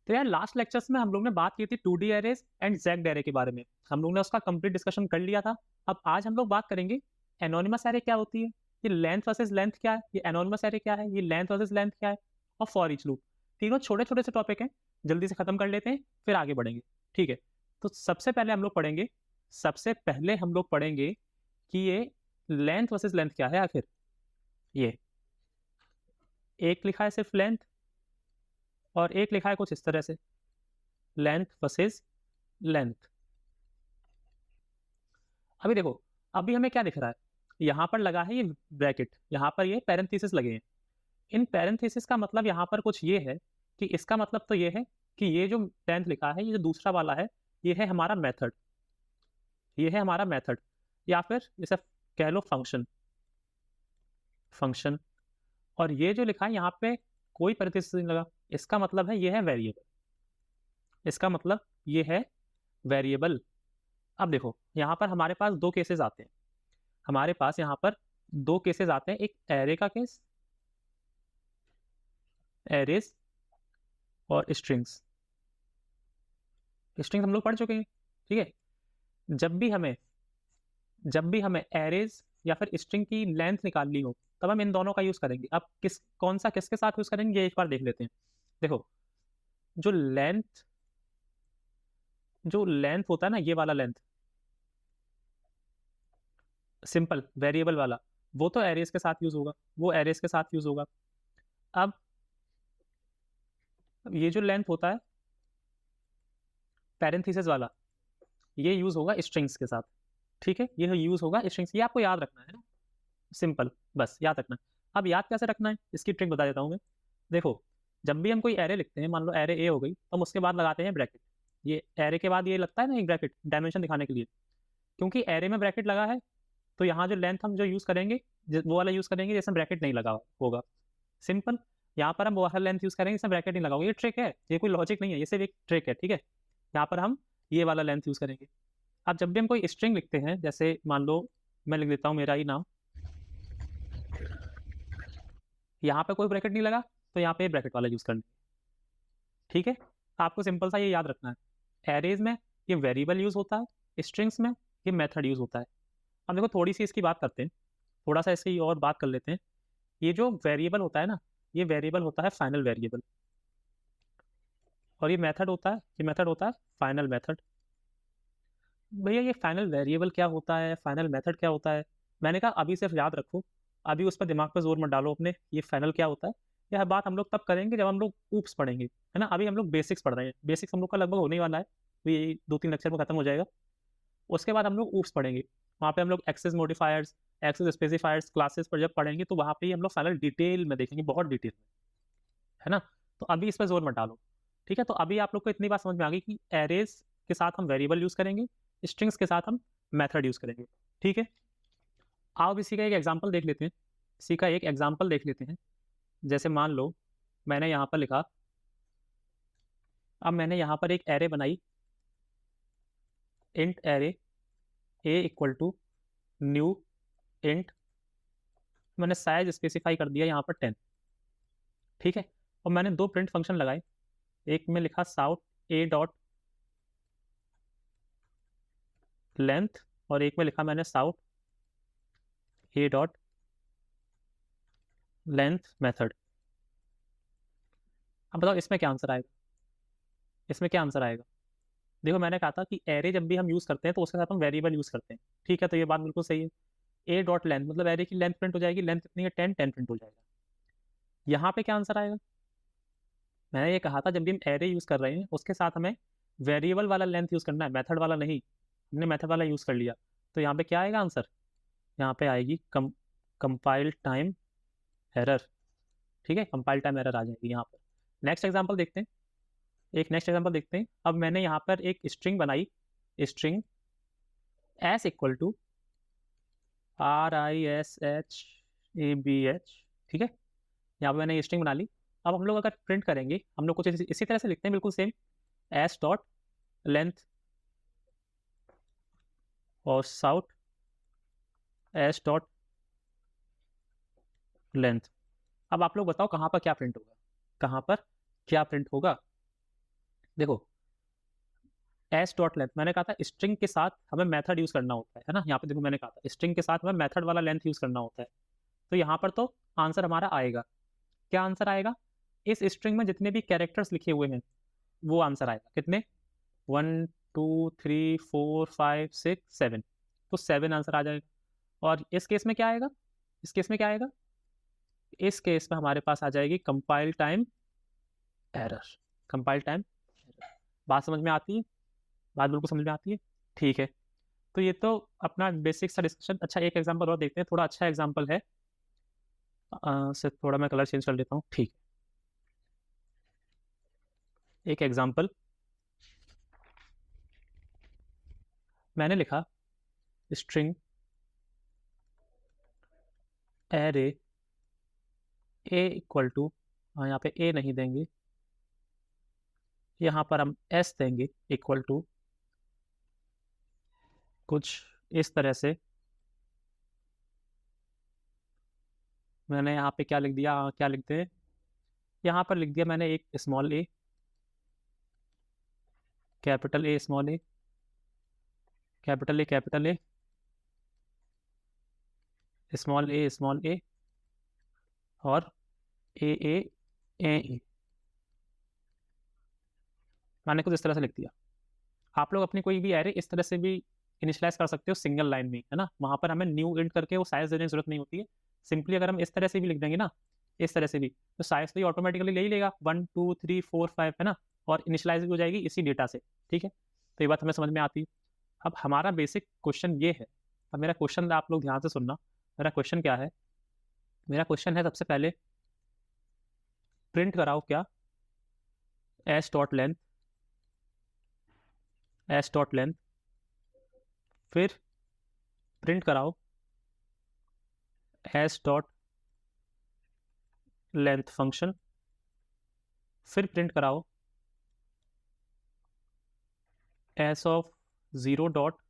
तो यार last lectures में हम लोग ने बात की थी 2D एरेज एंड ज़ेग्ड एरे के बारे में। हम लोग ने उसका कंप्लीट डिस्कशन कर लिया था। अब आज हम लोग बात करेंगे एनोनिमस एरे क्या होती है, ये लेंथ वर्सेस लेंथ क्या है, ये एनोनिमस एरे क्या है, ये लेंथ वर्सेस लेंथ क्या है, और फॉर ईच लूप। तीनों छोटे-छोटे से टॉपिक हैं, जल्दी से खत्म कर लेते हैं, फिर आगे बढ़ेंगे। ठीक है? तो सबसे पहले हम लोग पढ़ेंगे कि ये लेंथ वर्सेस लेंथ क्या है आखिर। ये एक लिखा है सिर्फ लेंथ और एक लिखा है कुछ इस तरह से, लेंथ वर्सेस लेंथ। अभी देखो, अभी हमें क्या दिख रहा है, यहाँ पर लगा है ये ब्रैकेट, यहाँ पर ये पैरेंथेसिस लगे हैं। इन पैरेंथेसिस का मतलब यहाँ पर कुछ ये है कि इसका मतलब तो ये है कि ये जो टेंथ लिखा है, ये जो दूसरा वाला है, ये है हमारा मेथड, ये है हमारा मेथड, या फिर इसे कह लो फंक्शन। फंक्शन। और ये जो लिखा है यहाँ पे कोई पैरेंथेसिस नहीं लगा, इसका मतलब है ये है वेरिएबल, इसका मतलब ये है वेरिएबल। अब देखो, यहाँ पर हमारे पास दो केसेस आते हैं, हमारे पास यहाँ पर दो केसेस आते हैं, एक एरे का केस, एरेज, और स्ट्रिंग्स। स्ट्रिंग्स हम लोग पढ़ चुके हैं। ठीक है? जब भी हमें एरेज या फिर स्ट्रिंग की लेंथ निकालनी हो, तब हम इन दोनों का यूज करेंगे। अब कौन सा किसके साथ यूज करेंगे, ये एक बार देख लेते हैं। देखो, जो लेंथ जो लेंथ होता है ना, ये वाला लेंथ, सिंपल वेरिएबल वाला, वो तो एरेज के साथ यूज होगा, वो एरेज के साथ यूज होगा। अब ये जो लेंथ होता है पैरेंथेसिस वाला, ये यूज होगा स्ट्रिंग्स के साथ। ठीक है? ये यूज होगा स्ट्रिंग्स, ये आपको याद रखना है ना, सिंपल, बस याद रखना है। अब याद कैसे रखना है, इसकी ट्रिक बता देता हूँ मैं। देखो, जब भी हम कोई एरे लिखते हैं, मान लो एरे ए हो गई, तो हम उसके बाद लगाते हैं ब्रैकेट। ये एरे के बाद ये लगता है ना एक ब्रैकेट, डायमेंशन दिखाने के लिए। क्योंकि एरे में ब्रैकेट लगा है, तो यहाँ जो लेंथ हम जो यूज़ करेंगे, वो वाला यूज़ करेंगे जैसे ब्रैकेट नहीं लगा होगा। सिंपल। यहाँ पर हम वो वाला लेंथ यूज़ करेंगे जिसमें ब्रैकेट नहीं लगा होगा। ये ट्रिक है, ये कोई लॉजिक नहीं है, ये सिर्फ एक ट्रिक है। ठीक है? यहाँ पर हम ये वाला लेंथ यूज़ करेंगे। अब जब भी हम कोई स्ट्रिंग लिखते हैं, जैसे मान लो मैं लिख देता हूँ मेरा ही नाम, यहाँ पे कोई ब्रैकेट नहीं लगा, तो यहाँ पे ब्रैकेट वाला यूज़ करना। ठीक है? आपको सिंपल सा ये याद रखना है, एरेज में ये वेरिएबल यूज़ होता है, स्ट्रिंग्स में ये मेथड यूज़ होता है। अब देखो, थोड़ी सी इसकी बात करते हैं, थोड़ा सा इसकी और बात कर लेते हैं। ये जो वेरिएबल होता है ना, ये वेरिएबल होता है फाइनल वेरिएबल, और ये मेथड होता है फाइनल मेथड। भैया, ये फाइनल वेरिएबल क्या होता है, फाइनल मेथड क्या होता है, मैंने कहा अभी सिर्फ याद रखो, अभी उस पर दिमाग पर जोर मत डालो अपने। ये फाइनल क्या होता है, यह बात हम लोग तब करेंगे जब हम लोग ऊप्स पढ़ेंगे, है ना। अभी हम लोग बेसिक्स पढ़ रहे हैं, बेसिक्स हम लोग का लगभग होने ही वाला है, तो ये 2-3 लेक्चर में खत्म हो जाएगा। उसके बाद हम लोग ऊप्स पढ़ेंगे, वहाँ पे हम लोग access modifiers, access specifiers, classes पर जब पढ़ेंगे, तो वहाँ पे ही हम लोग फाइनल डिटेल में देखेंगे, बहुत डिटेल में, है ना। तो अभी इस पर जोर मत डालो। ठीक है? तो अभी आप लोग को इतनी बात समझ में आ गई कि एरेज के साथ हम वेरिएबल यूज करेंगे, स्ट्रिंग्स के साथ हम मेथड यूज करेंगे। ठीक है? आओ अब इसी का एक एग्जांपल देख लेते हैं, इसी का एक एग्जांपल देख लेते हैं। जैसे मान लो मैंने यहाँ पर लिखा, अब मैंने यहाँ पर एक एरे बनाई, int array a equal to new int, मैंने साइज स्पेसिफाई कर दिया यहाँ पर 10। ठीक है? और मैंने दो प्रिंट फंक्शन लगाए, एक में लिखा साउट ए डॉट लेंथ, और एक में लिखा मैंने sout a dot length method. अब बताओ इसमें क्या आंसर आएगा, इसमें क्या आंसर आएगा। देखो, मैंने कहा था कि एरे जब भी हम यूज़ करते हैं तो उसके साथ हम वेरिएबल यूज़ करते हैं। ठीक है? तो ये बात बिल्कुल सही है। ए डॉट लेंथ मतलब एरे की लेंथ प्रिंट हो जाएगी, लेंथ कितनी है 10, 10 प्रिंट हो जाएगा। यहाँ पे क्या आंसर आएगा, मैंने ये कहा था जब भी हम एरे यूज़ कर रहे हैं उसके साथ हमें वेरिएबल वाला लेंथ यूज़ करना है, मेथड वाला नहीं। हमने मेथड वाला यूज़ कर लिया, तो यहाँ पे क्या आएगा आंसर, यहाँ पे आएगी कंपाइल टाइम एरर। ठीक है? कंपाइल टाइम एरर आ जाएगी यहाँ पर। नेक्स्ट एग्जाम्पल देखते हैं, एक नेक्स्ट एग्जाम्पल देखते हैं। अब मैंने यहाँ पर एक स्ट्रिंग बनाई, string s equal to RISHABH। ठीक है? यहाँ पर मैंने स्ट्रिंग बना ली। अब हम लोग अगर प्रिंट करेंगे, हम लोग कुछ इसी तरह से लिखते हैं, बिल्कुल सेम, एस डॉट लेंथ और साउट एस डॉट लेंथ। अब आप लोग बताओ कहाँ पर क्या प्रिंट होगा, कहाँ पर क्या प्रिंट होगा। देखो एस डॉट लेंथ, मैंने कहा था स्ट्रिंग के साथ हमें मेथड यूज करना होता है ना, यहाँ पे देखो मैंने कहा था स्ट्रिंग के साथ हमें मेथड वाला लेंथ यूज करना होता है। तो यहाँ पर तो आंसर हमारा आएगा, क्या आंसर आएगा, इस स्ट्रिंग में जितने भी कैरेक्टर्स लिखे हुए हैं वो आंसर आएगा। कितने, 1 2 3 4 5 6 7, तो 7 आंसर आ जाएगा। और इस केस में क्या आएगा, इस केस में क्या आएगा, इस केस में हमारे पास आ जाएगी compile time error, compile time error. बात समझ में आती है, बात बिल्कुल समझ में आती है, ठीक है। तो ये तो अपना बेसिक सा डिस्कशन। अच्छा एक एग्जांपल और देखते हैं, थोड़ा अच्छा एग्जांपल है, सिर्फ थोड़ा मैं कलर चेंज कर लेता हूँ, ठीक है। एक एग्जांपल मैंने लिखा, string array a equal to, यहाँ पे ए नहीं देंगे, यहाँ पर हम एस देंगे, इक्वल टू कुछ इस तरह से। मैंने यहाँ पे क्या लिख दिया, क्या लिखते हैं, यहाँ पर लिख दिया मैंने एक small a, capital a, small a, capital a, capital a, small a, small a, और ए ए ए ए। मैंने कुछ इस तरह से लिख दिया। आप लोग अपनी कोई भी एरे इस तरह से भी इनिशलाइज कर सकते हो सिंगल लाइन में, है ना, वहाँ पर हमें न्यू इंट करके वो साइज देने की जरूरत नहीं होती है। सिंपली अगर हम इस तरह से भी लिख देंगे ना, इस तरह से भी, तो साइज तो ये ऑटोमेटिकली ले ही लेगा, 1 2 3 4 5, है ना, और इनिशलाइज भी हो जाएगी इसी डेटा से, ठीक है। तो ये बात हमें समझ में आती है। अब हमारा बेसिक क्वेश्चन ये है, अब मेरा क्वेश्चन आप लोग ध्यान से सुनना। मेरा क्वेश्चन क्या है, मेरा क्वेश्चन है सबसे पहले प्रिंट कराओ क्या, S dot length, S dot length, फिर प्रिंट कराओ एस डॉट लेंथ फंक्शन, फिर प्रिंट कराओ S of zero dot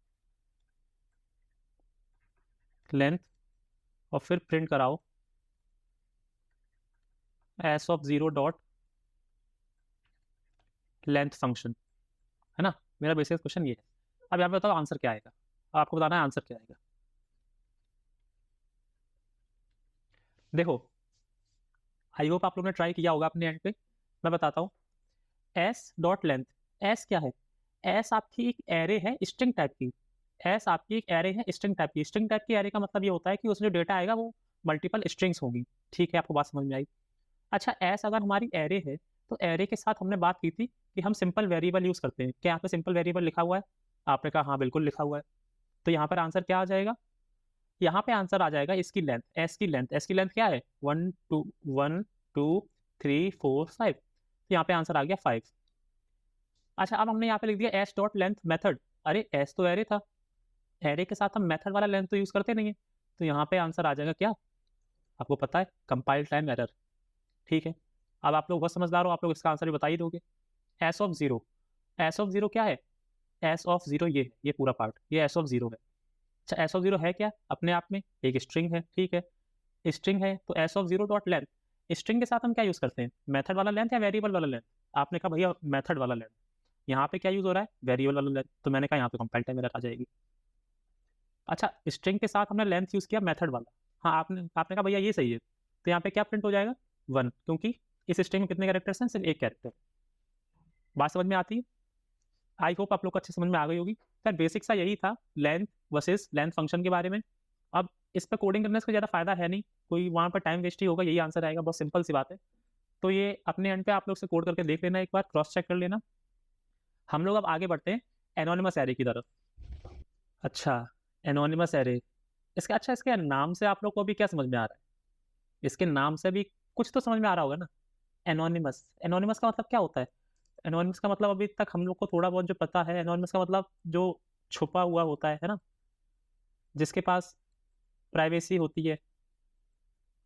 length, और फिर प्रिंट कराओ S of zero dot length function, है ना। मेरा बेसिक क्वेश्चन ये है। अब यहाँ पे बताओ आंसर क्या आएगा, आपको बताना है आंसर क्या आएगा। देखो आई होप आप लोगों ने ट्राई किया होगा अपने एंड पे, मैं बताता हूँ। एस डॉट लेंथ, एस क्या है, एस आपकी एक एरे है स्ट्रिंग टाइप की, एस आपकी एक एरे है स्ट्रिंग टाइप की। स्ट्रिंग टाइप की एरे का मतलब ये होता है कि उसमें जो डेटा आएगा वो मल्टीपल स्ट्रिंग्स होगी, ठीक है, आपको बात समझ में आई। अच्छा एस अगर हमारी एरे है, तो एरे के साथ हमने बात की थी कि हम सिंपल वेरिएबल यूज करते हैं, क्या यहाँ पे सिंपल वेरिएबल लिखा हुआ है, आपने कहा हाँ बिल्कुल लिखा हुआ है। तो यहाँ पर आंसर क्या आ जाएगा, यहाँ पे आंसर आ जाएगा इसकी लेंथ, एस की लेंथ, एस की लेंथ क्या है, 1 2 1 2 3 4 5, तो यहाँ पे आंसर आ गया 5। अच्छा अब हमने यहाँ पे लिख दिया एस डॉट लेंथ मेथड, अरे एस तो एरे था, एरे के साथ हम मेथड वाला लेंथ तो यूज करते नहीं है, तो यहाँ पे आंसर आ जाएगा क्या, आपको पता है, कंपाइल टाइम एरर, ठीक है। अब आप लोग बहुत समझदार हो, आप लोग इसका आंसर भी बता ही दोगे। S of zero, S of zero क्या है, एस ऑफ जीरो ये है, ये पूरा पार्ट ये एस ऑफ जीरो है। अच्छा एस ऑफ जीरो है क्या, अपने आप में एक स्ट्रिंग है, ठीक है, स्ट्रिंग है, तो S of zero dot length, string के साथ हम क्या यूज करते हैं, मेथड वाला लेंथ या वेरिएबल वाला लेंथ, आपने कहा भैया मेथड वाला लेंथ, यहाँ पे क्या यूज हो रहा है, वेरिएबल वाला लेंथ, तो मैंने कहा यहाँ पे कंपाइल टाइम एरर आ जाएगी। अच्छा स्ट्रिंग के साथ हमने लेंथ यूज किया मेथड वाला, हाँ आपने आपने कहा भैया ये सही है, तो यहाँ पे क्या प्रिंट हो जाएगा, 1, क्योंकि इस स्ट्रिंग में कितने कैरेक्टर्स हैं, सिर्फ एक कैरेक्टर। बात समझ में आती है, आई होप आप लोग को अच्छे समझ में आ गई होगी। सर बेसिक सा यही था लेंथ वर्सेस लेंथ फंक्शन के बारे में। अब इस पर कोडिंग करने से ज़्यादा फायदा है नहीं, कोई वहाँ पर टाइम वेस्ट ही होगा, यही आंसर आएगा, बहुत सिंपल सी बात है। तो ये अपने एंड पे आप लोग से कोड करके देख लेना, एक बार क्रॉस चेक कर लेना। हम लोग अब आगे बढ़ते हैं एनोनिमस एरे की तरफ। अच्छा एनोनिमस एरे, इसका अच्छा इसके नाम से आप लोग को भी क्या समझ में आ रहा है, इसके नाम से भी कुछ तो समझ में आ रहा होगा ना। एनोनिमस, एनोनिमस का मतलब क्या होता है, एनोनिमस का मतलब अभी तक हम लोग को थोड़ा बहुत जो पता है, एनोनिमस का मतलब जो छुपा हुआ होता है ना, जिसके पास प्राइवेसी होती है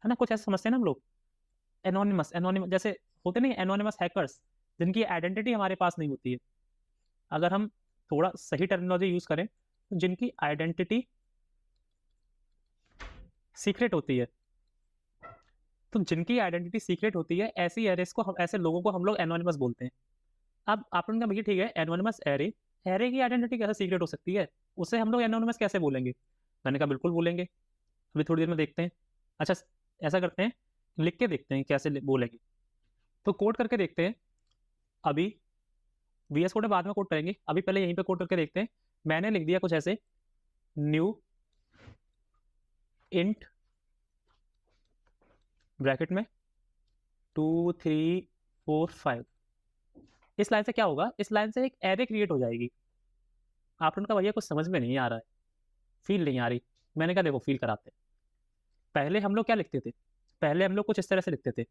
ना, कुछ ऐसा समझते हैं ना हम लोग। एनोनिमस, एनोनिमस जैसे होते नहीं एनोनिमस हैकर्स, जिनकी आइडेंटिटी हमारे पास नहीं होती है। अगर हम थोड़ा सही टर्मिनोलॉजी यूज करें तो जिनकी आइडेंटिटी सीक्रेट होती है, तो जिनकी आइडेंटिटी सीक्रेट होती है ऐसी एरेस को हम, ऐसे लोगों को हम लोग एनोनिमस बोलते हैं। अब आपने कहा भैया ठीक है, एनोनिमस एरे, एरे की आइडेंटिटी कैसे सीक्रेट हो सकती है, उसे हम लोग एनोनिमस कैसे बोलेंगे? मैंने कहा बिल्कुल बोलेंगे, अभी थोड़ी देर में देखते हैं। अच्छा, ऐसा करते हैं, लिख के देखते हैं कैसे बोलेंगे। तो कोड करके देखते हैं। अभी VS कोड बाद में कोड करेंगे, अभी पहले यहीं पे कोड करके देखते हैं। मैंने लिख दिया कुछ ऐसे, न्यू इंट ब्रैकेट में 2 3 4 5। इस लाइन से क्या होगा, इस लाइन से एक एरे क्रिएट हो जाएगी। आपने कहा भैया कुछ समझ में नहीं आ रहा है, फील नहीं आ रही। मैंने कहा देखो फील कराते हैं। पहले हम लोग क्या लिखते थे, पहले हम लोग कुछ इस तरह से लिखते थे,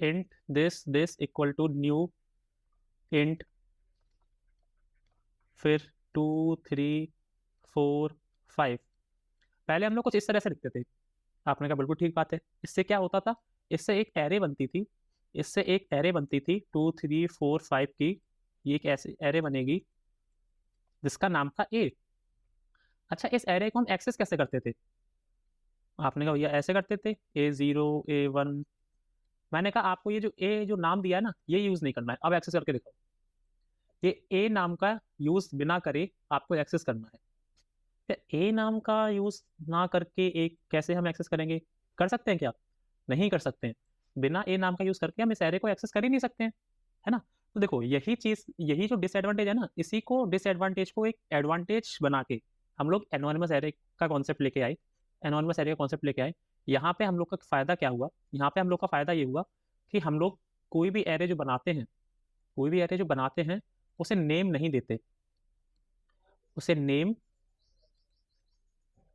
int this equal to new int, फिर 2 3 4 5। पहले हम लोग कुछ इस तरह से लिखते थे। आपने कहा बिल्कुल ठीक बात है। इससे क्या होता था, इससे एक एरे बनती थी, इससे एक एरे बनती थी 2 3 4 5 की। ये एक ऐसी एरे बनेगी जिसका नाम था ए। अच्छा, इस एरे को हम एक्सेस कैसे करते थे? आपने कहा भैया ऐसे करते थे, A0 A1। मैंने कहा आपको ये जो ए जो नाम दिया है ना, ये यूज़ नहीं करना है, अब एक्सेस करके दिखाओ। ये ए नाम का यूज़ बिना करे आपको एक्सेस करना है। ए नाम का यूज़ ना करके एक कैसे हम एक्सेस करेंगे? कर सकते हैं क्या? नहीं कर सकते हैं। बिना ए नाम का यूज़ करके हम इस एरे को एक्सेस कर ही नहीं सकते हैं, है ना? तो देखो यही चीज़, यही जो डिसएडवांटेज है ना, इसी को डिसएडवांटेज को एक एडवांटेज बना के हम लोग एनोनिमस एरे का कॉन्सेप्ट लेके आए। एनोनिमस एरे का कॉन्सेप्ट लेके आए। यहाँ पे हम लोग का फ़ायदा क्या हुआ? यहाँ पे हम लोग का फ़ायदा ये हुआ कि हम लोग कोई भी एरे जो बनाते हैं, कोई भी एरे जो बनाते हैं, उसे नेम नहीं देते, उसे नेम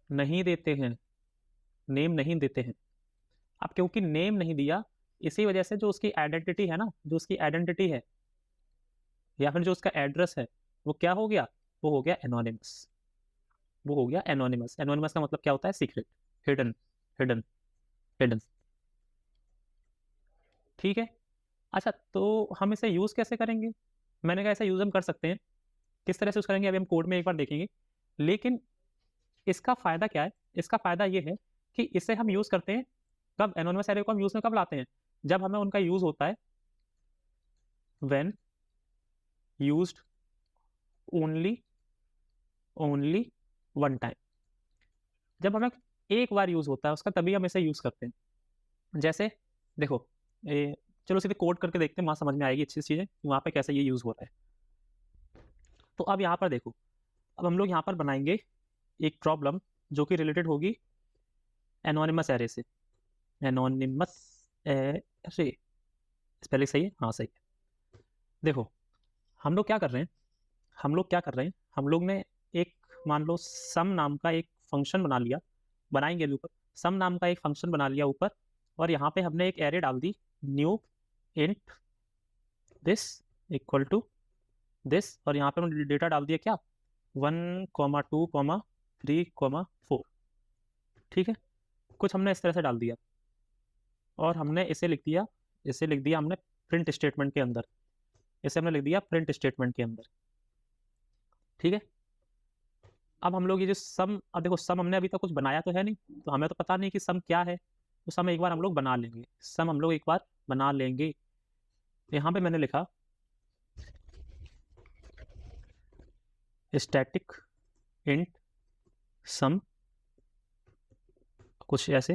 नहीं देते हैं, नेम नहीं देते हैं। अब क्योंकि नेम नहीं दिया, इसी वजह से जो उसकी आइडेंटिटी है ना, जो उसकी आइडेंटिटी है या फिर जो उसका एड्रेस है, वो क्या हो गया? वो हो गया एनोनिमस। वो हो गया एनोनिमस। एनोनिमस का मतलब क्या होता है? Secret, hidden, hidden, hidden. ठीक है। अच्छा, तो हम इसे यूज़ कैसे करेंगे? मैंने कहा ऐसा यूज़ हम कर सकते हैं। किस तरह से यूज़ करेंगे अभी हम कोड में एक बार देखेंगे। लेकिन इसका फ़ायदा क्या है? इसका फ़ायदा ये है कि इसे हम यूज़ करते हैं कब? एनोनिमस एरे को हम यूज़ में कब लाते हैं? जब हमें उनका यूज़ होता है when used only, only one time. जब हमें एक बार यूज़ होता है उसका, तभी हम इसे यूज़ करते हैं। जैसे देखो, चलो सीधे कोड करके देखते हैं, वहाँ समझ में आएगी अच्छी चीज़ें कि वहाँ पे कैसे ये यूज़ हो रहा है। तो अब यहाँ पर देखो, अब हम लोग यहाँ पर बनाएंगे एक प्रॉब्लम जो कि रिलेटेड होगी एनोनिमस एरे से। एनोनिमस एरे, स्पेलिंग सही है? हाँ सही है। देखो हम लोग क्या कर रहे हैं, हम लोग क्या कर रहे हैं, हम लोग ने एक, मान लो सम नाम का एक फंक्शन बना लिया, बनाएंगे अभी ऊपर। सम नाम का एक फंक्शन बना लिया ऊपर, और यहाँ पे हमने एक एरे डाल दी, new int this equal to this, और यहाँ पे हमने डेटा डाल दिया क्या? 1 2 3 4। ठीक है, कुछ हमने इस तरह से डाल दिया, और हमने इसे लिख दिया, इसे लिख दिया हमने प्रिंट स्टेटमेंट के अंदर। इसे हमने लिख दिया प्रिंट स्टेटमेंट के अंदर। ठीक है। अब हम लोग ये जो सम, अब देखो सम हमने अभी तक कुछ बनाया तो है नहीं, तो हमें तो पता नहीं कि सम क्या है। तो सम एक बार हम लोग बना लेंगे, सम हम लोग एक बार बना लेंगे। यहाँ पे मैंने लिखा स्टैटिक इंट सम, कुछ ऐसे।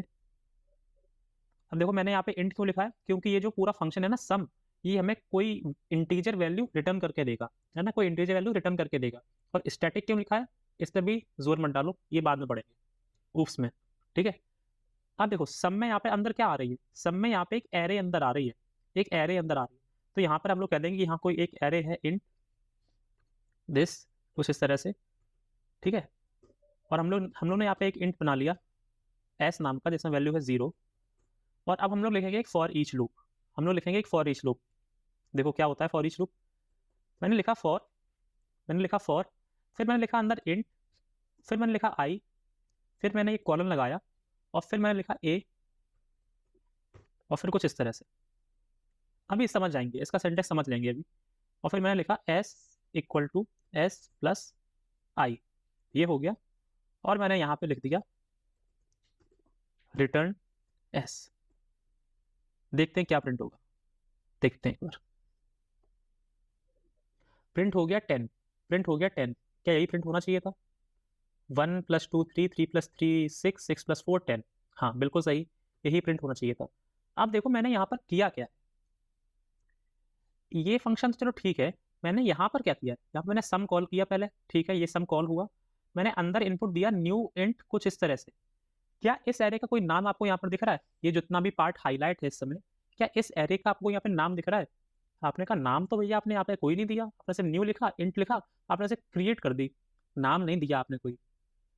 अब देखो मैंने यहाँ पे इंट क्यों लिखा है, क्योंकि ये जो पूरा फंक्शन है ना सम, ये हमें कोई इंटीजर वैल्यू रिटर्न करके देगा, है ना, कोई इंटीजर वैल्यू रिटर्न करके देगा। और स्टैटिक क्यों लिखा है, इस पर भी जोर मत डालो, ये बाद में पढ़ेंगे उफ्स में। ठीक है। अब देखो सम में यहाँ पे अंदर क्या आ रही है, सम में यहाँ पे एक एरे अंदर आ रही है, एक एरे अंदर आ रही है। तो यहाँ पर हम लोग कह देंगे कि यहाँ कोई एक एरे है इंट दिस, कुछ इस तरह से। ठीक है। और हम लोग ने यहाँ पे एक इंट बना लिया एस नाम का, जिसमें वैल्यू है 0। और अब हम लोग लिखेंगे एक फॉर ईच लूप, हम लोग लिखेंगे एक फॉर ईच लूप। देखो क्या होता है फॉर ईच लूप। मैंने लिखा फॉर, मैंने लिखा फॉर, फिर मैंने लिखा अंदर इंट, फिर मैंने लिखा आई, फिर मैंने एक कॉलन लगाया, और फिर मैंने लिखा ए, और फिर कुछ इस तरह से। अभी समझ जाएंगे, इसका सेंटेक्स समझ लेंगे अभी। और फिर मैंने लिखा s equal to s plus i, ये हो गया। और मैंने यहाँ पे लिख दिया रिटर्न एस। देखते हैं क्या प्रिंट होगा, देखते हैं एक बार। प्रिंट हो गया 10, प्रिंट हो गया 10, क्या यही प्रिंट होना चाहिए था? 1 + 2 3, 3 + 3 6, 6 + 4 10। हाँ बिल्कुल सही, यही प्रिंट होना चाहिए था। अब देखो मैंने यहाँ पर किया क्या, ये फंक्शन तो चलो ठीक है, मैंने यहाँ पर क्या किया, यहाँ पर मैंने सम कॉल किया पहले, ठीक है ये सम कॉल हुआ, मैंने अंदर इनपुट दिया न्यू इंट कुछ इस तरह से। क्या इस एरे का कोई नाम आपको यहाँ पर दिख रहा है? ये जितना भी पार्ट हाईलाइट है इस समय, क्या इस एरे का आपको यहाँ पे नाम दिख रहा है? आपने कहा नाम तो भैया आपने यहाँ पे कोई नहीं दिया, आपने सिर्फ न्यू लिखा, इंट लिखा, आपने सिर्फ क्रिएट कर दी, नाम नहीं दिया आपने कोई।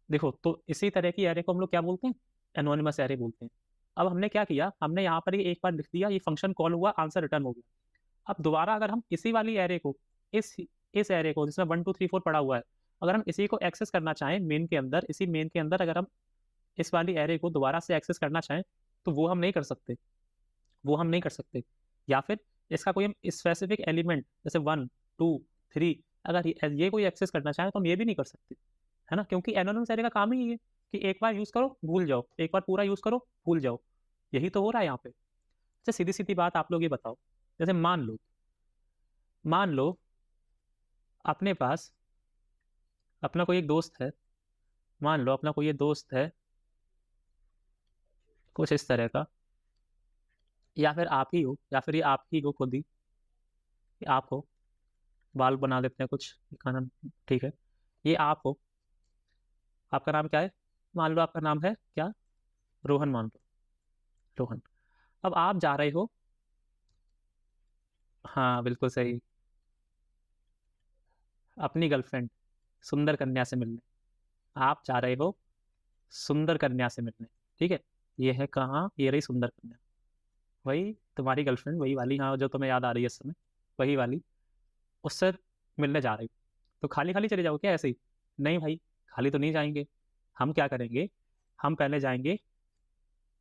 देखो तो इसी तरह की एरे को हम लोग क्या बोलते हैं? एनोनिमस एरे बोलते हैं। अब हमने क्या किया, हमने यहाँ पर ही एक बार लिख दिया, ये फंक्शन कॉल हुआ, आंसर रिटर्न हो गया। अब दोबारा अगर हम इसी वाली एरे को, इस एरे को जिसमें 1 2 3 4 पड़ा हुआ है, अगर हम इसी को एक्सेस करना चाहें मेन के अंदर, इसी मेन के अंदर अगर हम इस वाली एरे को दोबारा से एक्सेस करना चाहें, तो वो हम नहीं कर सकते, वो हम नहीं कर सकते। या फिर इसका कोई हम स्पेसिफिक एलिमेंट जैसे 1 2 3 अगर ये कोई एक्सेस करना चाहें तो हम ये भी नहीं कर सकते, है ना, क्योंकि एनोनिमस एरे का काम ही ये है कि एक बार यूज़ करो भूल जाओ, एक बार पूरा यूज़ करो भूल जाओ, यही तो हो रहा है यहाँ पे। अच्छा सीधी सीधी बात आप लोग ये बताओ, जैसे मान लो अपने पास अपना कोई एक दोस्त है, मान लो अपना कोई ये दोस्त है कुछ इस तरह का, या फिर आप ही हो, या फिर ये आप ही हो खुद ही, ये आप हो, बाल बना देते हैं कुछ खाना, ठीक है, ये आप हो, आपका नाम क्या है? मान लो आपका नाम है क्या? रोहन मान लो, रोहन। अब आप जा रहे हो, हाँ बिल्कुल सही, अपनी गर्लफ्रेंड सुंदर कन्या से मिलने, आप जा रहे हो सुंदर कन्या से मिलने, ठीक है, ये है कहाँ, ये रही सुंदर कन्या, वही तुम्हारी गर्लफ्रेंड, वही वाली, हाँ जो तुम्हें याद आ रही है इस समय, वही वाली, उससे मिलने जा रही हो। तो खाली खाली चले जाओ क्या ऐसे ही? नहीं भाई, खाली तो नहीं जाएंगे, हम क्या करेंगे, हम पहले जाएंगे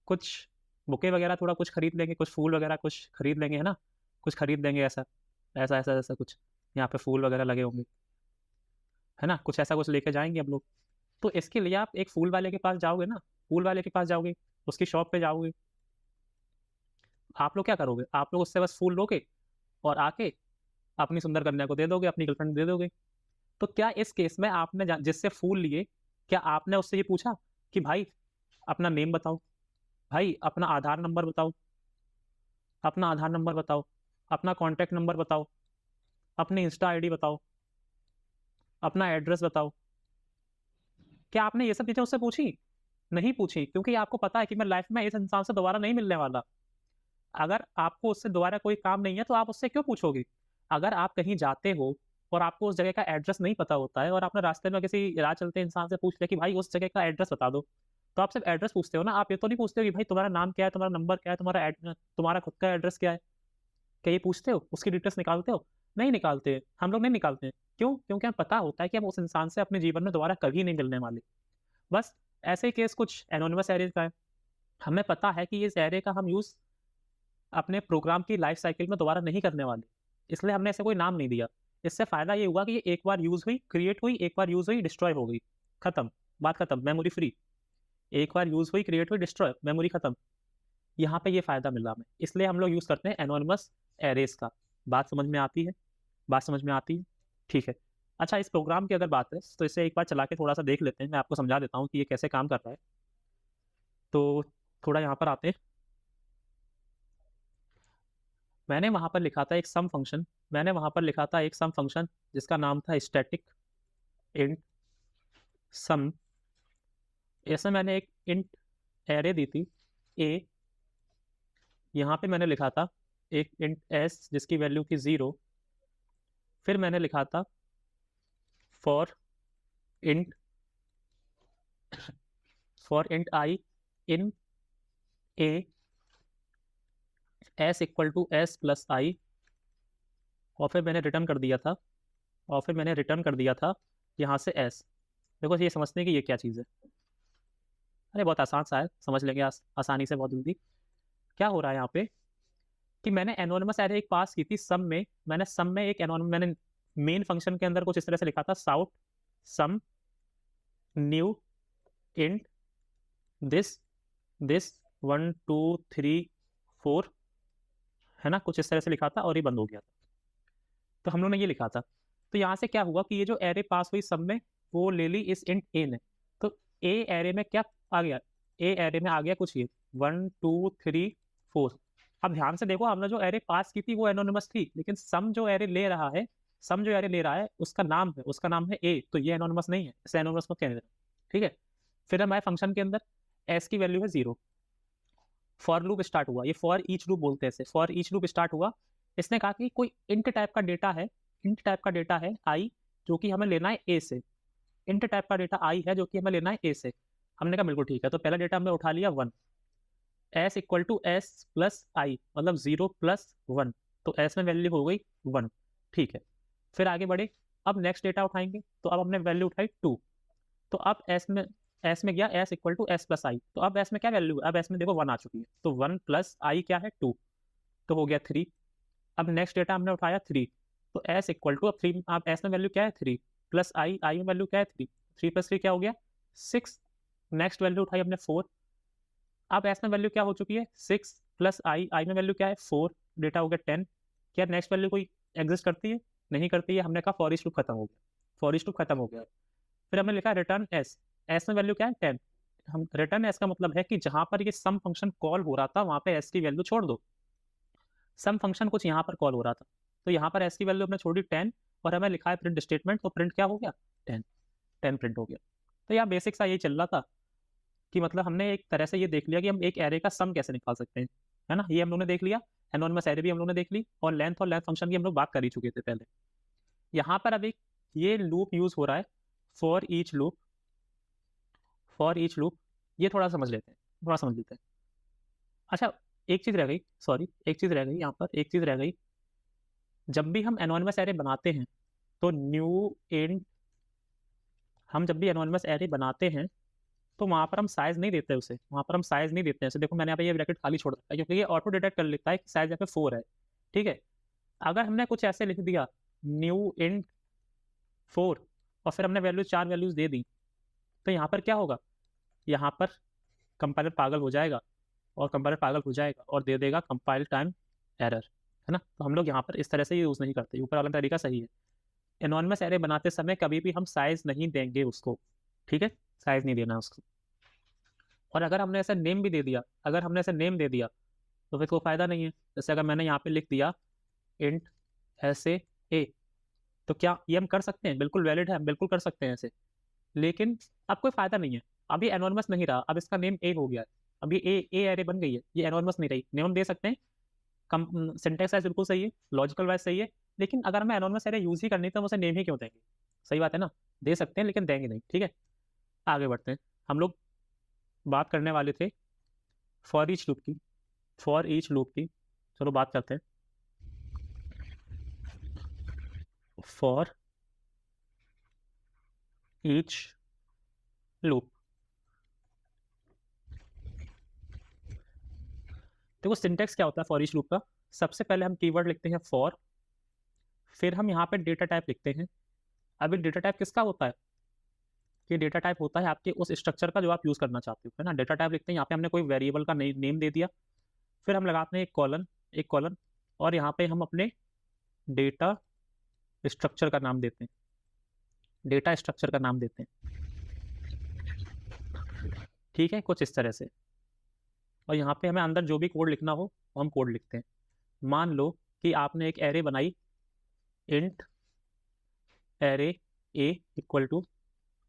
कुछ बुके वगैरह थोड़ा कुछ खरीद लेंगे, कुछ फूल वगैरह कुछ खरीद लेंगे, है ना, कुछ खरीद लेंगे ऐसा ऐसा ऐसा ऐसा कुछ, यहाँ पे फूल वगैरह लगे होंगे, है ना, कुछ ऐसा कुछ लेके जाएंगे हम लोग। तो इसके लिए आप एक फूल वाले के पास जाओगे ना, फूल वाले के पास जाओगे, उसकी शॉप पे जाओगे, आप लोग क्या करोगे, आप लोग उससे बस फूल लोगे और आके अपनी सुंदर कन्या को दे दोगे, अपनी गर्लफ्रेंड दे दोगे। तो क्या इस केस में आपने जिससे फूल लिए, क्या आपने उससे ये पूछा कि भाई अपना नेम बताओ, भाई अपना आधार नंबर बताओ, अपना आधार नंबर बताओ, अपना कॉन्टैक्ट नंबर बताओ, अपनी इंस्टा आईडी बताओ, अपना एड्रेस बताओ, क्या आपने ये सब चीज़ें उससे पूछी? नहीं पूछी, क्योंकि आपको पता है कि मैं लाइफ में इस इंसान से दोबारा नहीं मिलने वाला। अगर आपको उससे दोबारा कोई काम नहीं है तो आप उससे क्यों पूछोगे? अगर आप कहीं जाते हो और आपको उस जगह का एड्रेस नहीं पता होता है और आपने रास्ते में किसी राह चलते इंसान से पूछ लिया कि भाई उस जगह का एड्रेस बता दो, तो आप सिर्फ एड्रेस पूछते हो ना, आप ये तो नहीं पूछते हो कि भाई तुम्हारा नाम क्या है, तुम्हारा नंबर क्या है, तुम्हारा खुद का एड्रेस क्या है? क्या ये पूछते हो? उसकी डिटेल्स निकालते हो? नहीं निकालते, हम लोग नहीं निकालते हैं। क्यों? क्योंकि हमें पता होता है कि हम उस इंसान से अपने जीवन में दोबारा कभी नहीं मिलने वाले। बस ऐसे ही केस कुछ एनोनिमस एरेज़ का है। हमें पता है कि इस एरे का हम यूज़ अपने प्रोग्राम की लाइफ साइकिल में दोबारा नहीं करने वाले, इसलिए हमने ऐसे कोई नाम नहीं दिया। इससे फ़ायदा ये हुआ कि ये एक बार यूज़ हुई, क्रिएट हुई, एक बार यूज़ हुई, डिस्ट्रॉय हो गई, खत्म, बात खत्म, मेमोरी फ्री। एक बार यूज़ हुई, क्रिएट हुई, डिस्ट्रॉय, मेमोरी खत्म। यहाँ पे ये फ़ायदा मिला हमें, इसलिए हम लोग यूज़ करते हैं एनोनिमस एरेज़ का। बात समझ में आती है? बात समझ में आती है? ठीक है। अच्छा इस प्रोग्राम की अगर बात है, तो इसे एक बार चला के थोड़ा-सा देख लेते हैं, मैं आपको समझा देता हूँ कि ये कैसे काम कर रहा है। तो थोड़ा यहाँ पर आते हैं। मैंने वहाँ पर लिखा था एक सम फंक्शन, मैंने वहाँ पर लिखा था एक सम फंक्शन जिसका नाम था स्टैटिक इंट सम। ऐसे मैंने एक इंट एरे दी थी ए, यहाँ पे मैंने लिखा था एक इंट एस जिसकी वैल्यू थी 0, फिर मैंने लिखा था for int i in a s equal to s plus i, और फिर मैंने रिटर्न कर दिया था, और फिर मैंने रिटर्न कर दिया था यहाँ से एस। देखो ये समझने की ये क्या चीज़ है, अरे बहुत आसान सा है, समझ लेंगे आसानी से बहुत जल्दी। क्या हो रहा है यहाँ पे कि मैंने एनोनिमस एरे एक पास की थी सम में, मैंने सम में एक एनोनिमस, मैंने मेन फंक्शन के अंदर कुछ इस तरह से लिखा था sout sum new int this this 1 2 3 4, है ना, कुछ इस तरह से लिखा था और ये बंद हो गया था। तो हम लोगों ने ये लिखा था तो यहाँ से क्या हुआ कि ये जो एरे पास हुई सब में वो ले ली इस इंट ए ने, तो ए एरे में क्या आ गया, ए एरे में आ गया कुछ ये 1 2 3 4। अब ध्यान से देखो, हमने जो एरे पास की थी वो एनोनिमस थी, लेकिन सम जो एरे ले रहा है, सम जो एरे ले रहा है उसका नाम है ए, तो ये एनोनिमस नहीं है, इसे एनोनिमस मत कहने देना। ठीक है, फिर हमारे फंक्शन के अंदर एस की वैल्यू है 0। फॉर लूप स्टार्ट हुआ, ये फॉर ईच लूप बोलते हैं इसे, फॉर ईच लूप स्टार्ट हुआ। इसने कहा कि कोई इंट टाइप का डेटा है, इंट टाइप का डेटा है आई, जो कि हमें लेना है ए से। इंट टाइप का डेटा आई है जो कि हमें लेना है ए से। हमने कहा बिल्कुल ठीक है, तो पहला डेटा हमने उठा लिया 1, s equal to s plus i, मतलब 0 प्लस 1, तो एस में वैल्यू हो गई 1। ठीक है, फिर आगे बढ़े, अब नेक्स्ट डेटा उठाएंगे, तो अब हमने वैल्यू उठाई 2, तो अब एस में गया s equal to s plus i, तो अब एस में क्या वैल्यू है, अब एस में देखो 1 आ चुकी है, तो 1 प्लस आई क्या है 2, तो हो गया 3। अब नेक्स्ट डेटा हमने उठाया 3, तो एस इक्वल टू, अब 3, अब एस में वैल्यू क्या है 3 प्लस आई, आई में वैल्यू क्या है 3, 3 प्लस 3 क्या हो गया 6। नेक्स्ट वैल्यू उठाई हमने 4, अब एस में वैल्यू क्या हो चुकी है 6 प्लस आई, आई में वैल्यू क्या है 4, डेटा हो गया 10। क्या नेक्स्ट वैल्यू कोई एग्जिस्ट करती है, नहीं करती है, हमने कहा फॉर ईच लूप खत्म हो गया, फॉर ईच लूप खत्म हो गया। फिर हमने लिखा रिटर्न एस, एस में वैल्यू क्या है 10। हम रिटर्न एस का मतलब है कि जहां पर ये सम फंक्शन कॉल हो रहा था वहां पे एस की वैल्यू छोड़ दो। सम फंक्शन कुछ यहाँ पर कॉल हो रहा था, तो यहाँ पर एस की वैल्यू हमने छोड़ी 10, और हमें लिखा है प्रिंट स्टेटमेंट, तो प्रिंट क्या हो गया 10, 10 प्रिंट हो गया। तो यहाँ बेसिक सा ये चल रहा था कि मतलब हमने एक तरह से ये देख लिया कि हम एक एरे का सम कैसे निकाल सकते हैं, है ना, ये हम लोगों ने देख लिया। एनोनिमस एरे भी हम लोगों ने देख ली, और लेंथ फंक्शन की हम लोग बात कर ही चुके थे पहले। यहाँ पर अब एक ये लूप यूज हो रहा है, for each loop, for each loop, ये थोड़ा समझ लेते हैं, थोड़ा समझ लेते हैं। अच्छा, एक चीज़ रह गई, सॉरी एक चीज़ रह गई, यहाँ पर एक चीज़ रह गई। जब भी हम एनोनिमस एरे बनाते हैं तो न्यू इंट, हम जब भी एनोनिमस एरे बनाते हैं तो वहाँ पर हम साइज नहीं देते उसे, वहाँ पर हम साइज नहीं देते हैं उसे। देखो मैंने यहाँ पे ये ब्रैकेट खाली छोड़ रखा है क्योंकि ये ऑटो डिटेक्ट कर लेता है कि साइज यहाँ पे 4 है। ठीक है, अगर हमने कुछ ऐसे लिख दिया न्यू इंट 4, और फिर हमने वैल्यूज 4 वैल्यूज दे दी, तो यहाँ पर क्या होगा, यहाँ पर कंपाइलर पागल हो जाएगा, और कंपाइलर पागल हो जाएगा और दे देगा कंपाइल टाइम एरर, है ना। तो हम लोग यहाँ पर इस तरह से यूज़ नहीं करते, ऊपर वाला तरीका सही है। एनोनिमस एरे बनाते समय कभी भी हम साइज नहीं देंगे उसको, ठीक है, साइज नहीं देना उसको। और अगर हमने ऐसा नेम भी दे दिया, अगर हमने ऐसा नेम दे दिया तो फिर कोई फायदा नहीं है। जैसे अगर मैंने यहाँ पे लिख दिया इंट ऐसे ए, तो क्या ये हम कर सकते हैं, बिल्कुल वैलिड है, हम बिल्कुल कर सकते हैं ऐसे, लेकिन अब कोई फायदा नहीं है। अब ये एनोनिमस नहीं रहा, अब इसका नेम ए हो गया है, अब ये ए एरे बन गई है, ये एनोनिमस नहीं रही। नेम हम दे सकते हैं, कम सिंटेक्स वाइज बिल्कुल सही है, लॉजिकल वाइज सही है, लेकिन अगर हमें एनोनिमस एरे यूज ही करनी तो हम उसे नेम ही क्यों देंगे। सही बात है ना, दे सकते हैं लेकिन देंगे नहीं। ठीक है, आगे बढ़ते हैं। हम लोग बात करने वाले थे फॉर ईच लूप की, फॉर ईच लूप की, चलो बात करते हैं फॉर ईच लूप। देखो सिंटेक्स क्या होता है फॉर ईच लूप का, सबसे पहले हम कीवर्ड लिखते हैं फॉर, फिर हम यहाँ पे डेटा टाइप लिखते हैं। अभी डेटा टाइप किसका होता है, कि डेटा टाइप होता है आपके उस स्ट्रक्चर का जो आप यूज़ करना चाहते हो, है ना। डेटा टाइप लिखते हैं, यहाँ पे हमने कोई वेरिएबल का नेम दे दिया, फिर हम लगाते हैं एक कॉलन, एक कॉलन, और यहाँ पे हम अपने डेटा स्ट्रक्चर का नाम देते हैं, डेटा स्ट्रक्चर का नाम देते हैं। ठीक है, कुछ इस तरह से। और यहाँ पे हमें अंदर जो भी कोड लिखना हो वो हम कोड लिखते हैं। मान लो कि आपने एक एरे बनाई, int array a equal to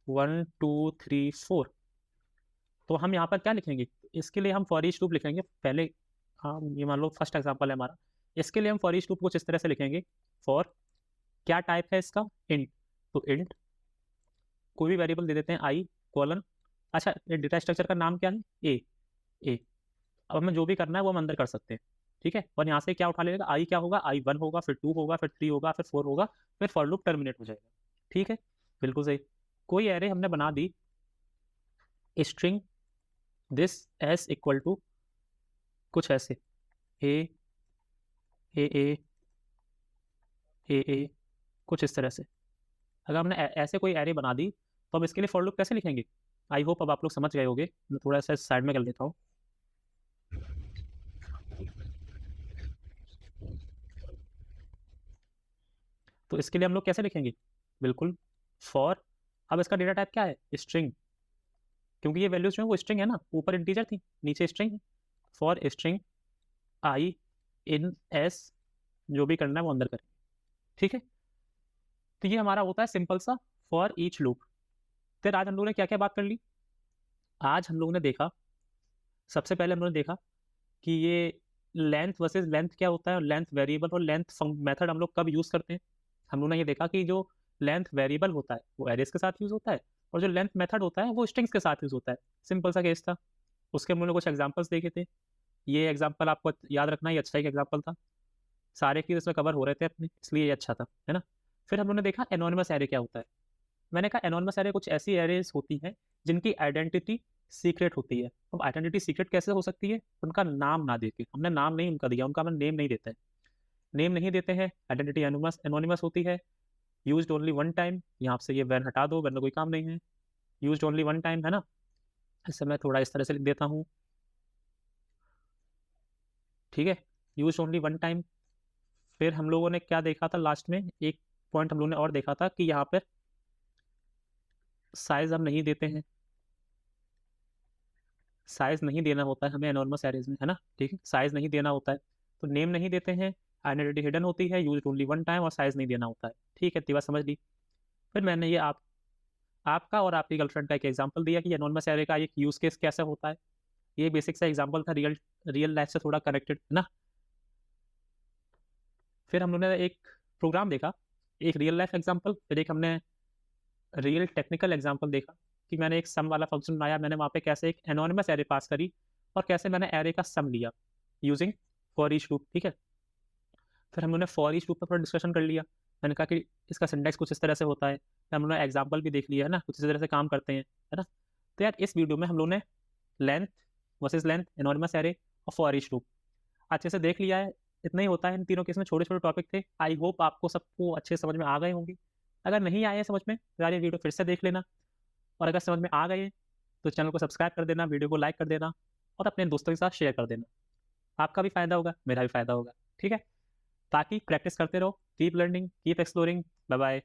1 2 3 4, तो हम यहाँ पर क्या लिखेंगे, इसके लिए हम फॉर ईच लूप लिखेंगे पहले। हाँ, ये मान लो फर्स्ट एग्जांपल है हमारा, इसके लिए हम फॉर ईच लूप कुछ इस तरह से लिखेंगे। फॉर क्या टाइप है इसका, इंट, तो इंट कोई भी वेरिएबल दे देते हैं आई कॉलन। अच्छा, डेटा स्ट्रक्चर का नाम क्या है, ए, ए। अब हमें जो भी करना है वो हम अंदर कर सकते हैं। ठीक है, और यहाँ से क्या उठा लेगा, आई क्या होगा, आई 1 होगा, फिर 2 होगा, फिर 3 होगा, फिर 4 होगा, फिर फॉर लूप टर्मिनेट हो जाएगा। ठीक है, बिल्कुल सही। कोई एरे हमने बना दी string this s equal to कुछ ऐसे ए ए ए ए, कुछ इस तरह से। अगर हमने ऐसे कोई एरे बना दी तो अब इसके लिए फॉर लूप कैसे लिखेंगे, आई होप अब आप लोग समझ गए होंगे। मैं थोड़ा सा साइड में कर लेता हूँ। तो इसके लिए हम लोग कैसे लिखेंगे? बिल्कुल फॉर, अब इसका डेटा टाइप क्या है? स्ट्रिंग, क्योंकि ये वैल्यूज जो है वो स्ट्रिंग है ना, ऊपर इंटीजर थी नीचे स्ट्रिंग है। For string I in S, जो भी करना है वो अंदर करें, ठीक है। तो ये हमारा होता है सिंपल सा फॉर ईच लूप। फिर आज हम लोगों ने क्या क्या बात कर ली? आज हम लोगों ने देखा, सबसे पहले हम लोगों ने देखा कि ये लेंथ वर्सेस लेंथ क्या होता है, और लेंथ वेरिएबल और लेंथ मेथड हम लोग कब यूज़ करते हैं। हम लोगों ने ये देखा कि जो लेंथ वेरिएबल होता है वो एरेस के साथ यूज़ होता है, और जो लेंथ मेथड होता है वो स्ट्रिंग्स के साथ यूज़ होता है। सिंपल सा केस था। उसके हम लोगों ने कुछ एग्जांपल्स देखे थे। ये एग्जांपल आपको याद रखना, ये अच्छा एक एग्जांपल था। सारे की इसमें कवर हो रहे थे अपने, इसलिए ये अच्छा था, है ना। फिर हम लोगों ने देखा एनोनिमस एरे क्या होता है। मैंने कहा एनोनिमस एरे कुछ ऐसी एरेज होती हैं जिनकी आइडेंटिटी सीक्रेट होती है। अब आइडेंटिटी सीक्रेट कैसे हो सकती है? उनका नाम ना देके, हमने नाम नहीं उनका दिया, उनका हम नेम नहीं देते हैं। नेम नहीं देते हैं, आइडेंटिटी एनोनिमस एनोनिमस होती है। यूज्ड ओनली वन टाइम, यहाँ से ये वैन हटा दो, वैन का कोई काम नहीं है। यूज्ड ओनली वन टाइम, है ना। इसे मैं थोड़ा इस तरह से लिख देता हूँ, ठीक है। Used only one time. फिर हम लोगों ने क्या देखा था लास्ट में, एक पॉइंट हम लोगों ने और देखा था कि यहाँ पर साइज हम नहीं देते हैं, साइज नहीं देना होता है हमें एनॉर्मस एरेज में, है ना, ठीक है। साइज नहीं देना होता है, तो नेम नहीं देते हैं, आइडेंटिटी हिडन होती है, यूज ओनली वन टाइम, और साइज नहीं देना होता है, ठीक है। इतनी बात समझ ली। फिर मैंने ये आपका और आपकी गर्लफ्रेंड का एक एग्जांपल दिया कि एनॉर्मस एरे का एक यूज केस कैसे होता है। ये बेसिक सा एग्जांपल था, रियल रियल लाइफ से थोड़ा कनेक्टेड, है ना। फिर हम लोगों ने एक प्रोग्राम देखा, एक रियल लाइफ एग्जाम्पल, फिर एक हमने रियल टेक्निकल एग्जाम्पल देखा कि मैंने एक सम वाला फंक्शन बनाया, मैंने वहाँ पे कैसे एक एनोनिमस एरे पास करी, और कैसे मैंने एरे का सम लिया यूजिंग फॉर ईच लूप, ठीक है। फिर हम लोगों ने फॉर ईच लूप पर थोड़ा डिस्कशन कर लिया। मैंने कहा कि इसका सिंटैक्स कुछ इस तरह से होता है, हम लोगों ने एग्जाम्पल भी देख लिया, है ना, कुछ इस तरह से काम करते हैं, है ना। तो यार इस वीडियो में हम लोगों ने length versus length, anonymous array और फॉर ईच लूप अच्छे से देख लिया है। इतना ही होता है इन तीनों केस में, छोटे छोटे टॉपिक थे। आई होप आपको सबको अच्छे समझ में आ गए होंगे। अगर नहीं आए समझ में तो यार ये वीडियो फिर से देख लेना, और अगर समझ में आ गए तो चैनल को सब्सक्राइब कर देना, वीडियो को लाइक कर देना, और अपने दोस्तों के साथ शेयर कर देना। आपका भी फ़ायदा होगा, मेरा भी फ़ायदा होगा, ठीक है। ताकि प्रैक्टिस करते रहो, keep learning, keep exploring. Bye bye.